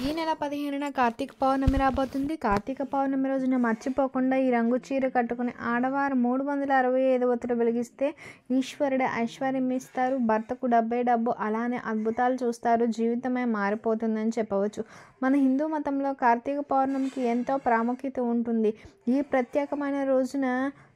ఈ నెల 15న కార్తీక పౌర్ణమి రాబోతుంది. కార్తీక పౌర్ణమి రోజున మర్చిపోకుండా ఈ రంగు చీర కట్టుకుని ఆడవారు 365 ఒత్తులు వెలిగిస్తే ఈశ్వరుడు ఐశ్వర్యం ఇస్తారు, భర్తకు డబ్బు, అలానే అద్భుతాలు చూస్తారు, జీవితమే మారిపోతుందని చెప్పవచ్చు. మన హిందూ మతంలో కార్తీక పౌర్ణమికి ఎంతో ప్రాముఖ్యత ఉంటుంది. ఈ ప్రత్యేకమైన రోజున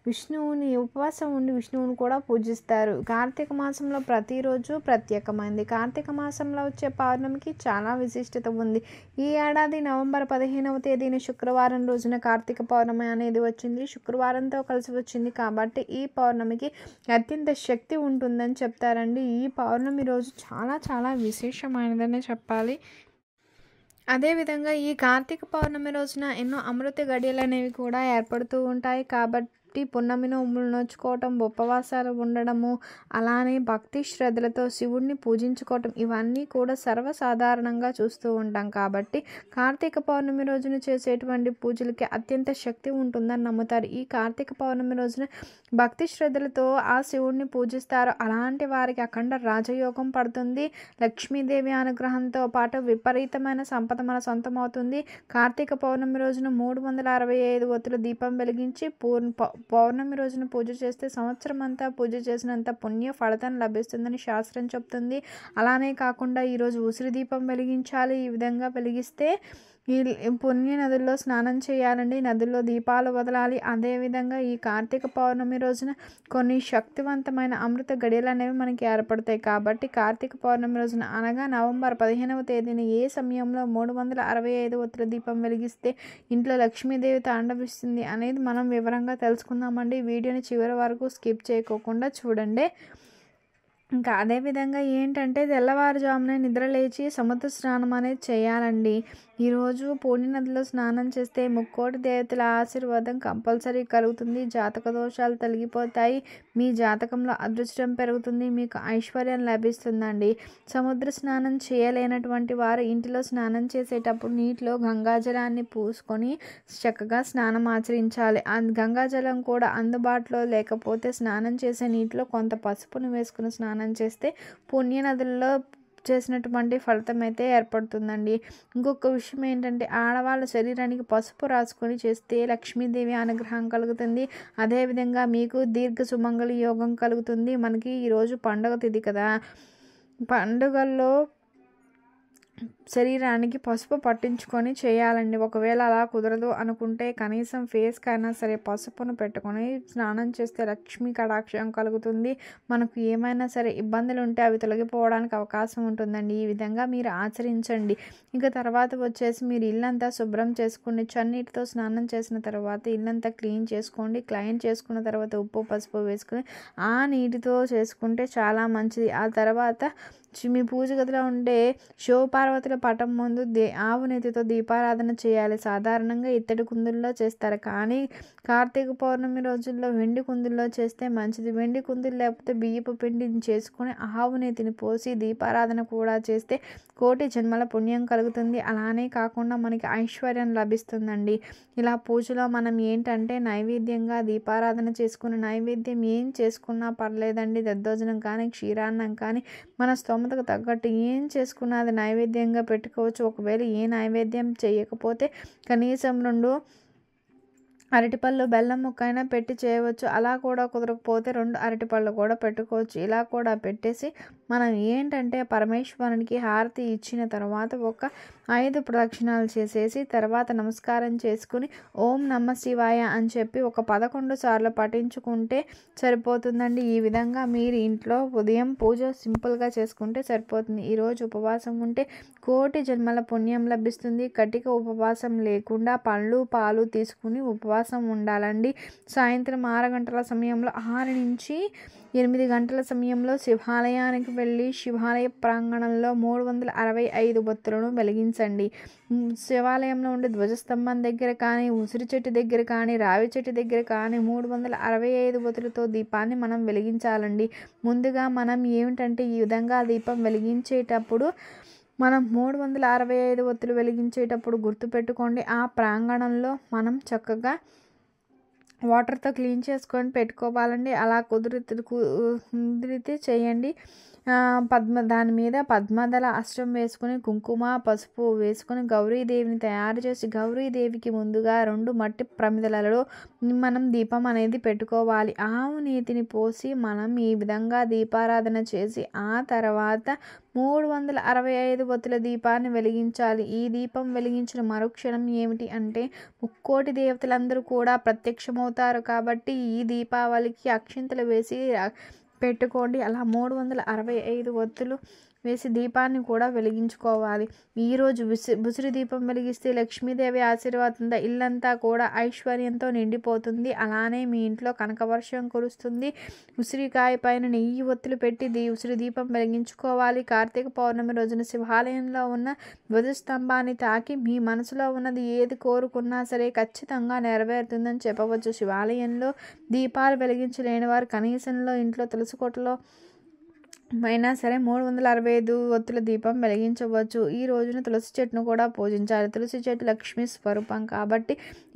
విష్ణువుని ఉపవాసం ఉండి విష్ణువుని కూడా పూజిస్తారు. కార్తీక మాసంలో ప్రతిరోజు ప్రత్యేకమైంది. కార్తీక మాసంలో వచ్చే పౌర్ణమికి చాలా విశిష్టత ఉంది. ఈ ఏడాది నవంబర్ 15వ తేదీన శుక్రవారం రోజున కార్తీక పౌర్ణమి అనేది వచ్చింది. శుక్రవారంతో కలిసి వచ్చింది కాబట్టి ఈ పౌర్ణమికి అత్యంత శక్తి ఉంటుందని చెప్తారండి. ఈ పౌర్ణమి రోజు చాలా చాలా విశేషమైనదని చెప్పాలి. అదేవిధంగా ఈ కార్తీక పౌర్ణమి రోజున ఎన్నో అమృత గడియలు అనేవి కూడా ఏర్పడుతూ ఉంటాయి. కాబట్టి పున్నమి నోములు నోచుకోవటం, ఉపవాసాలు ఉండడము, అలానే భక్తి శ్రద్ధలతో శివుడిని పూజించుకోవటం ఇవన్నీ కూడా సర్వసాధారణంగా చూస్తూ ఉంటాం. కాబట్టి కార్తీక పౌర్ణమి రోజున చేసేటువంటి పూజలకి అత్యంత శక్తి ఉంటుందని నమ్ముతారు. ఈ కార్తీక పౌర్ణమి రోజున భక్తి శ్రద్ధలతో ఆ శివుడిని పూజిస్తారు. అలాంటి వారికి అఖండ రాజయోగం పడుతుంది. లక్ష్మీదేవి అనుగ్రహంతో పాటు విపరీతమైన సంపద మన సొంతమవుతుంది. కార్తీక పౌర్ణమి రోజున 365 ఒత్తుల దీపం వెలిగించి పౌర్ణమి రోజున పూజ చేస్తే సంవత్సరం అంతా పూజ చేసినంత పుణ్య ఫలితం లభిస్తుందని శాస్త్రం చెప్తుంది. అలానే కాకుండా ఈరోజు ఉసిరి దీపం వెలిగించాలి. ఈ విధంగా వెలిగిస్తే ఈ పుణ్య నదుల్లో స్నానం చేయాలండి. నదుల్లో దీపాలు వదలాలి. అదేవిధంగా ఈ కార్తీక పౌర్ణమి రోజున కొన్ని శక్తివంతమైన అమృత గడియలు అనేవి మనకి ఏర్పడతాయి. కాబట్టి కార్తీక పౌర్ణమి రోజున అనగా నవంబర్ 15వ తేదీన ఏ సమయంలో 365 ఒత్తుల దీపం వెలిగిస్తే ఇంట్లో లక్ష్మీదేవి తాండవిస్తుంది అనేది మనం వివరంగా తెలుసుకుందామండి. వీడియోని చివరి వరకు స్కిప్ చేయకోకుండా చూడండి. ఇంకా అదేవిధంగా ఏంటంటే తెల్లవారుజామునే నిద్ర లేచి సముద్ర స్నానం అనేది చేయాలండి. ఈరోజు పూర్ణి నదిలో స్నానం చేస్తే ముక్కోటి దేవతల ఆశీర్వాదం కంపల్సరీ కలుగుతుంది. జాతక దోషాలు తొలగిపోతాయి. మీ జాతకంలో అదృష్టం పెరుగుతుంది. మీకు ఐశ్వర్యం లభిస్తుందండి. సముద్ర స్నానం చేయలేనటువంటి వారు ఇంటిలో స్నానం చేసేటప్పుడు నీటిలో గంగాజలాన్ని పూసుకొని చక్కగా స్నానం ఆచరించాలి. గంగాజలం కూడా అందుబాటులో లేకపోతే స్నానం చేసే నీటిలో కొంత పసుపును వేసుకుని స్నానం చేస్తే పుణ్య నదుల్లో చేసినటువంటి ఫలితం అయితే ఏర్పడుతుందండి. ఇంకొక విషయం ఏంటంటే ఆడవాళ్ళ శరీరానికి పసుపు రాసుకొని చేస్తే లక్ష్మీదేవి అనుగ్రహం కలుగుతుంది. అదేవిధంగా మీకు దీర్ఘ సుమంగళి యోగం కలుగుతుంది. మనకి ఈరోజు పండుగ తిథి కదా, పండుగల్లో శరీరానికి పసుపు పట్టించుకొని చేయాలండి. ఒకవేళ అలా కుదరదు అనుకుంటే కనీసం ఫేస్కైనా సరే పసుపును పెట్టుకొని స్నానం చేస్తే లక్ష్మీ కటాక్షం కలుగుతుంది. మనకు ఏమైనా సరే ఇబ్బందులు ఉంటే అవి తొలగిపోవడానికి అవకాశం ఉంటుందండి. ఈ విధంగా మీరు ఆచరించండి. ఇంకా తర్వాత వచ్చేసి మీరు ఇల్లంతా శుభ్రం చేసుకుని చన్నీటితో స్నానం చేసిన తర్వాత ఇల్లంతా క్లీన్ చేసుకోండి. క్లీన్ చేసుకున్న తర్వాత ఉప్పు పసుపు వేసుకుని ఆ నీటితో చేసుకుంటే చాలా మంచిది. ఆ తర్వాత మీ పూజ గదిలో ఉండే శివపార్వతుల పటం ముందు ఆవు నెత్తితో దీపారాధన చేయాలి. సాధారణంగా ఇత్తడి కుందుల్లో చేస్తారు, కానీ కార్తీక పౌర్ణమి రోజుల్లో వెండి కుందుల్లో చేస్తే మంచిది. వెండి కుందులు లేకపోతే బియ్యపు పిండిని చేసుకుని ఆవు నెత్తిని పోసి దీపారాధన కూడా చేస్తే కోటి జన్మల పుణ్యం కలుగుతుంది. అలానే కాకుండా మనకి ఐశ్వర్యం లభిస్తుందండి. ఇలా పూజలో మనం ఏంటంటే నైవేద్యంగా దీపారాధన చేసుకుని నైవేద్యం ఏం చేసుకున్నా పర్లేదండి. దద్దోజనం కానీ క్షీరాన్నం కానీ మన స్తోమతకు తగ్గట్టు ఏం చేసుకున్నది నైవేద్యంగా పెట్టుకోవచ్చు. ఒకవేళ ఏ నైవేద్యం చేయకపోతే కనీసం 2 అరటిపళ్ళు బెల్లం ముక్కైనా పెట్టి చేయవచ్చు. అలా కూడా కుదరకపోతే 2 అరటిపళ్ళు కూడా పెట్టుకోవచ్చు. ఇలా కూడా పెట్టేసి మనం ఏంటంటే పరమేశ్వరునికి హారతి ఇచ్చిన తర్వాత ఒక 5 ప్రదక్షిణాలు చేసేసి తర్వాత నమస్కారం చేసుకుని ఓం నమ శివాయ అని చెప్పి ఒక 11 సార్లు పఠించుకుంటే సరిపోతుందండి. ఈ విధంగా మీరు ఇంట్లో ఉదయం పూజ సింపుల్గా చేసుకుంటే సరిపోతుంది. ఈరోజు ఉపవాసం ఉంటే కోటి జన్మల పుణ్యం లభిస్తుంది. కటిక ఉపవాసం లేకుండా పళ్ళు పాలు తీసుకుని ఉపవాసం ఉండాలండి. సాయంత్రం 6 గంటల సమయంలో 6 నుంచి 8 గంటల సమయంలో శివాలయానికి వెళ్ళి శివాలయ ప్రాంగణంలో 365 ఒత్తులను వెలిగించండి. శివాలయంలో ఉండే ధ్వజస్తంభం దగ్గర కానీ ఉసిరి చెట్టు దగ్గర కానీ రావి చెట్టు దగ్గర కానీ 365 ఒత్తులతో దీపాన్ని మనం వెలిగించాలండి. ముందుగా మనం ఏమిటంటే ఈ విధంగా దీపం వెలిగించేటప్పుడు మనం 365 ఒత్తులు వెలిగించేటప్పుడు గుర్తుపెట్టుకోండి, ఆ ప్రాంగణంలో మనం చక్కగా వాటర్తో క్లీన్ చేసుకొని పెట్టుకోవాలండి. అలా కుదిరితే చేయండి. దాని మీద పద్మదళ అష్టం వేసుకుని కుంకుమ పసుపు వేసుకుని గౌరీదేవిని తయారు చేసి గౌరీదేవికి ముందుగా 2 మట్టి ప్రమిదలలో మనం దీపం అనేది పెట్టుకోవాలి. ఆవు నీతిని పోసి మనం ఈ విధంగా దీపారాధన చేసి ఆ తర్వాత 365 ఒత్తుల దీపాన్ని వెలిగించాలి. ఈ దీపం వెలిగించిన మరుక్షణం ఏమిటి అంటే ముక్కోటి దేవతలందరూ కూడా ప్రత్యక్షమవుతారు. కాబట్టి ఈ దీపావళికి అక్షింతలు వేసి పెట్టుకోండి. అలా 365 ఒత్తులు వేసి దీపాన్ని కూడా వెలిగించుకోవాలి. ఈరోజు బుసిరి దీపం వెలిగిస్తే లక్ష్మీదేవి ఆశీర్వాదంతో ఇల్లంతా కూడా ఐశ్వర్యంతో నిండిపోతుంది. అలానే మీ ఇంట్లో కనకవర్షం కురుస్తుంది. ఉసిరికాయ పైన నెయ్యి ఒత్తులు పెట్టి ఉసిరి దీపం వెలిగించుకోవాలి. కార్తీక పౌర్ణమి రోజున శివాలయంలో ఉన్న ధ్వజస్తంభాన్ని తాకి మీ మనసులో ఉన్నది ఏది కోరుకున్నా సరే ఖచ్చితంగా నెరవేరుతుందని చెప్పవచ్చు. శివాలయంలో దీపాలు వెలిగించలేని వారు కనీసంలో ఇంట్లో తులసి కోటలో అయినా సరే 365 ఒత్తుల దీపం వెలిగించవచ్చు. ఈ రోజున తులసి చెట్టును కూడా పూజించాలి. తులసి చెట్టు లక్ష్మీ స్వరూపం కాబట్టి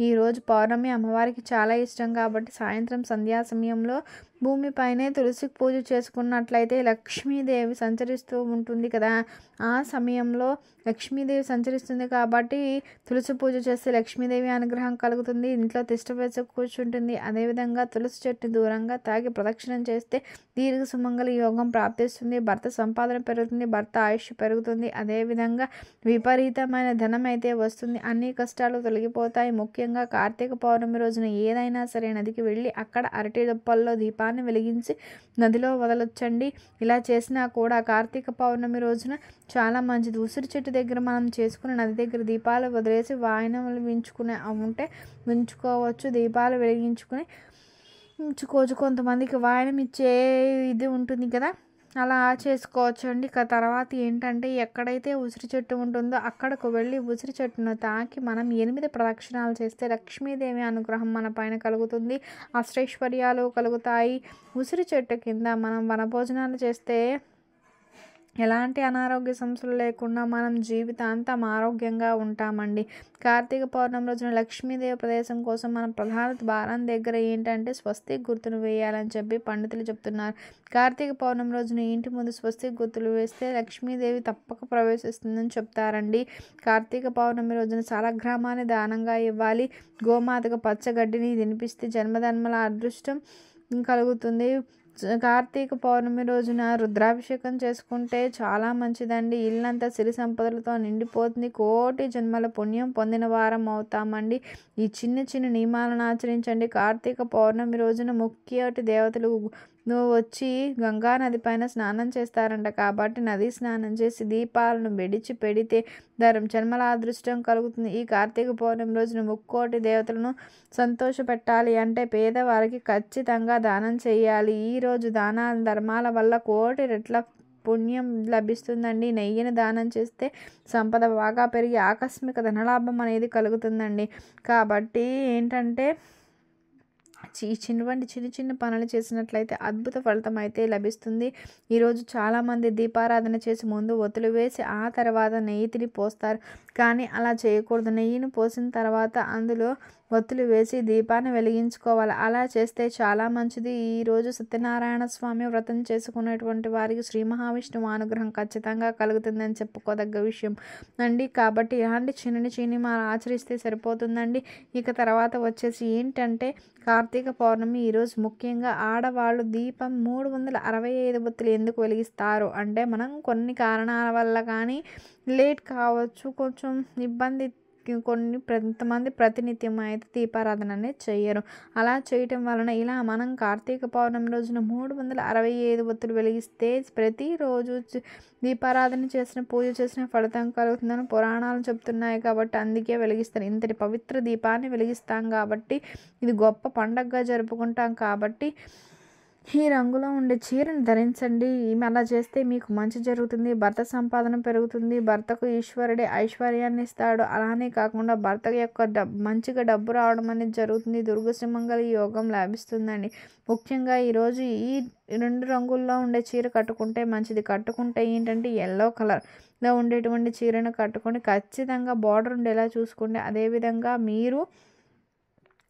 ఈరోజు పౌర్ణమి అమ్మవారికి చాలా ఇష్టం కాబట్టి సాయంత్రం సంధ్యా సమయంలో భూమిపైనే తులసి పూజ చేసుకున్నట్లయితే లక్ష్మీదేవి సంచరిస్తూ ఉంటుంది కదా, ఆ సమయంలో లక్ష్మీదేవి సంచరిస్తుంది కాబట్టి తులసి పూజ చేస్తే లక్ష్మీదేవి అనుగ్రహం కలుగుతుంది. ఇంట్లో తిష్ట వేసి కూర్చుంటుంది. అదేవిధంగా తులసి చెట్టు దూరంగా తాగి ప్రదక్షిణం చేస్తే దీర్ఘ సుమంగళ యోగం ప్రాప్తిస్తుంది. భర్త సంపాదన పెరుగుతుంది. భర్త ఆయుష్ పెరుగుతుంది. అదేవిధంగా విపరీతమైన ధనం అయితే వస్తుంది. అన్ని కష్టాలు తొలగిపోతాయి. ముఖ్యంగా కార్తీక పౌర్ణమి రోజున ఏదైనా సరే నదికి వెళ్ళి అక్కడ అరటి దొప్పల్లో దీపాన్ని వెలిగించి నదిలో వదలొచ్చండి. ఇలా చేసినా కూడా కార్తీక పౌర్ణమి రోజున చాలా మంచిది. ఉసిరి చెట్టు దగ్గర మనం చేసుకుని నది దగ్గర దీపాలు వదిలేసి వాయనములు ఉంచుకోవచ్చు. దీపాలు వెలిగించుకుని ఉంచుకోవచ్చు. కొంతమందికి వాయనం ఇచ్చే ఇది ఉంటుంది కదా, అలా చేసుకోవచ్చు అండి. తర్వాత ఏంటంటే ఎక్కడైతే ఉసిరి చెట్టు ఉంటుందో అక్కడకు వెళ్ళి ఉసిరి చెట్టును తాకి మనం 8 ప్రదక్షిణాలు చేస్తే లక్ష్మీదేవి అనుగ్రహం మన పైన కలుగుతుంది. అష్టైశ్వర్యాలు కలుగుతాయి. ఉసిరి చెట్టు కింద మనం వనభోజనాలు చేస్తే ఎలాంటి అనారోగ్య సమస్యలు లేకుండా మనం జీవితాంతం ఆరోగ్యంగా ఉంటామండి. కార్తీక పౌర్ణమి రోజున లక్ష్మీదేవి ప్రదేశం కోసం మనం ప్రధాన ద్వారం దగ్గర ఏంటంటే స్వస్తిక్ గుర్తును వేయాలని చెప్పి పండితులు చెప్తున్నారు. కార్తీక పౌర్ణమి రోజున ఇంటి ముందు స్వస్తిక్ గుర్తులు వేస్తే లక్ష్మీదేవి తప్పక ప్రవేశిస్తుందని చెప్తారండి. కార్తీక పౌర్ణమి రోజున సాలగ్రామాన్ని దానంగా ఇవ్వాలి. గోమాతకు పచ్చగడ్డిని తినిపిస్తే జన్మజన్మల అదృష్టం కలుగుతుంది. కార్తీక పౌర్ణమి రోజున రుద్రాభిషేకం చేసుకుంటే చాలా మంచిదండి. ఇల్లంతా సిరి సంపదలతో నిండిపోతుంది. కోటి జన్మల పుణ్యం పొందిన వారం అవుతామండి. ఈ చిన్న చిన్న నియమాలను ఆచరించండి. కార్తీక పౌర్ణమి రోజున ముఖ్యటి దేవతలు వచ్చి గంగా నది పైన స్నానం చేస్తారంట. కాబట్టి నది స్నానం చేసి దీపాలను వెడిచి పెడితే జన్మల అదృష్టం కలుగుతుంది. ఈ కార్తీక పౌర్ణమి రోజున ముక్కోటి దేవతలను సంతోష పెట్టాలి అంటే పేదవారికి ఖచ్చితంగా దానం చేయాలి. ఈరోజు దాన ధర్మాల వల్ల కోటి రెట్ల పుణ్యం లభిస్తుందండి. నెయ్యిని దానం చేస్తే సంపద బాగా పెరిగి ఆకస్మిక ధనలాభం అనేది కలుగుతుందండి. కాబట్టి ఏంటంటే చిన్న చిన్న పనులు చేసినట్లయితే అద్భుత ఫలితం అయితే లభిస్తుంది. ఈరోజు చాలామంది దీపారాధన చేసి ముందు ఒత్తులు వేసి ఆ తర్వాత నెయ్యిని పోస్తారు. కానీ అలా చేయకూడదు. నెయ్యిని పోసిన తర్వాత అందులో ఒత్తులు వేసి దీపాన్ని వెలిగించుకోవాలి. అలా చేస్తే చాలా మంచిది. ఈరోజు సత్యనారాయణ స్వామి వ్రతం చేసుకునేటువంటి వారికి శ్రీ మహావిష్ణువు అనుగ్రహం ఖచ్చితంగా కలుగుతుందని చెప్పుకోదగ్గ విషయం అండి. కాబట్టి ఇలాంటి చిన్ని మనం ఆచరిస్తే సరిపోతుందండి. ఇక తర్వాత వచ్చేసి ఏంటంటే కార్తీక పౌర్ణమి ఈరోజు ముఖ్యంగా ఆడవాళ్ళు దీపం 365 ఒత్తులు ఎందుకు వెలిగిస్తారు అంటే మనం కొన్ని కారణాల వల్ల కానీ లేట్ కావచ్చు, కొంచెం ఇబ్బంది, కొంతమంది ప్రతినిత్యం అయితే దీపారాధన అనేది చెయ్యరు. అలా చేయటం వలన ఇలా మనం కార్తీక పౌర్ణమి రోజున 365 ఒత్తులు వెలిగిస్తే ప్రతిరోజు దీపారాధన చేసిన పూజ చేసిన ఫలితం కలుగుతుందని పురాణాలు చెప్తున్నాయి. కాబట్టి అందుకే వెలిగిస్తారు. ఇంతటి పవిత్ర దీపాన్ని వెలిగిస్తాం కాబట్టి ఇది గొప్ప పండగగా జరుపుకుంటాం. కాబట్టి ఈ రంగులో ఉండే చీరను ధరించండి. అలా చేస్తే మీకు మంచి జరుగుతుంది. భర్త సంపాదన పెరుగుతుంది. భర్తకు ఈశ్వరుడే ఐశ్వర్యాన్ని ఇస్తాడు. అలానే కాకుండా భర్త యొక్క మంచిగా డబ్బు రావడం అనేది జరుగుతుంది. దుర్గసుమంగళ యోగం లభిస్తుందండి. ముఖ్యంగా ఈరోజు ఈ 2 రంగుల్లో ఉండే చీర కట్టుకుంటే మంచిది. కట్టుకుంటే ఏంటంటే ఎల్లో కలర్లో ఉండేటువంటి చీరను కట్టుకొని ఖచ్చితంగా బార్డర్ ఉండేలా చూసుకోండి. అదేవిధంగా మీరు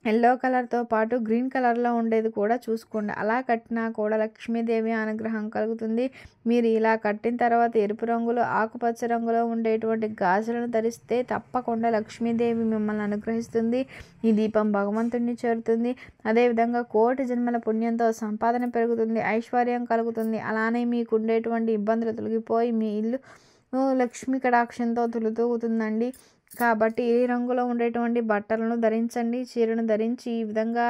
ఎల్లో కలర్తో పాటు గ్రీన్ కలర్లో ఉండేది కూడా చూసుకోండి. అలా కట్టినా కూడా లక్ష్మీదేవి అనుగ్రహం కలుగుతుంది. మీరు ఇలా కట్టిన తర్వాత ఎరుపు రంగులో ఆకుపచ్చ రంగులో ఉండేటువంటి గాజులను ధరిస్తే తప్పకుండా లక్ష్మీదేవి మిమ్మల్ని అనుగ్రహిస్తుంది. ఈ దీపం భగవంతుడిని చేరుతుంది. అదేవిధంగా కోటి జన్మల పుణ్యంతో సంపాదన పెరుగుతుంది, ఐశ్వర్యం కలుగుతుంది. అలానే మీకు ఉండేటువంటి ఇబ్బందులు తొలగిపోయి మీ ఇల్లు లక్ష్మీ కటాక్షంతో తులుతూగుతుందండి. కాబట్టి ఈ రంగులో ఉండేటువంటి బట్టలను ధరించండి. చీరను ధరించి ఈ విధంగా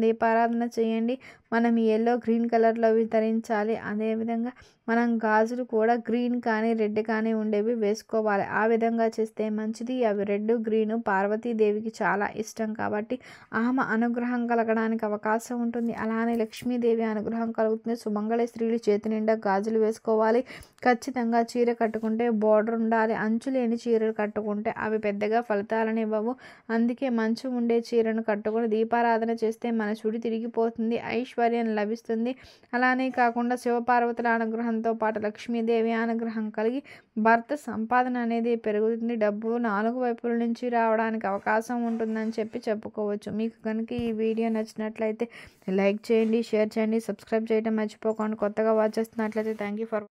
దీపారాధన చేయండి. మనం ఎల్లో గ్రీన్ కలర్లో ధరించాలి. అదేవిధంగా మనం గాజులు కూడా గ్రీన్ కానీ రెడ్ కానీ ఉండేవి వేసుకోవాలి. ఆ విధంగా చేస్తే మంచిది. అవి రెడ్ గ్రీను పార్వతీదేవికి చాలా ఇష్టం కాబట్టి ఆమె అనుగ్రహం కలగడానికి అవకాశం ఉంటుంది. అలానే లక్ష్మీదేవి అనుగ్రహం కలుగుతుంది. సుమంగళి స్త్రీలు చేతి నిండా గాజులు వేసుకోవాలి. ఖచ్చితంగా చీర కట్టుకుంటే బోర్డర్ ఉండాలి. అంచు లేని చీరలు కట్టుకుంటే అవి పెద్దగా ఫలితాలను ఇవ్వవు. అందుకే మంచు ఉండే చీరను కట్టుకొని దీపారాధన చేస్తే మన చుడి తిరిగిపోతుంది, ఐశ్వర్యం లభిస్తుంది. అలానే కాకుండా శివపార్వతుల అనుగ్రహంతో పాటు లక్ష్మీదేవి అనుగ్రహం కలిగి భర్త సంపాదన అనేది పెరుగుతుంది. డబ్బు 4 వైపుల నుంచి రావడానికి అవకాశం ఉంటుందని చెప్పుకోవచ్చు. మీకు కనుక ఈ వీడియో నచ్చినట్లయితే లైక్ చేయండి, షేర్ చేయండి, సబ్స్క్రైబ్ చేయడం మర్చిపోకండి. కొత్తగా వాచ్ చేస్తున్నట్లయితే థ్యాంక్ యూ ఫర్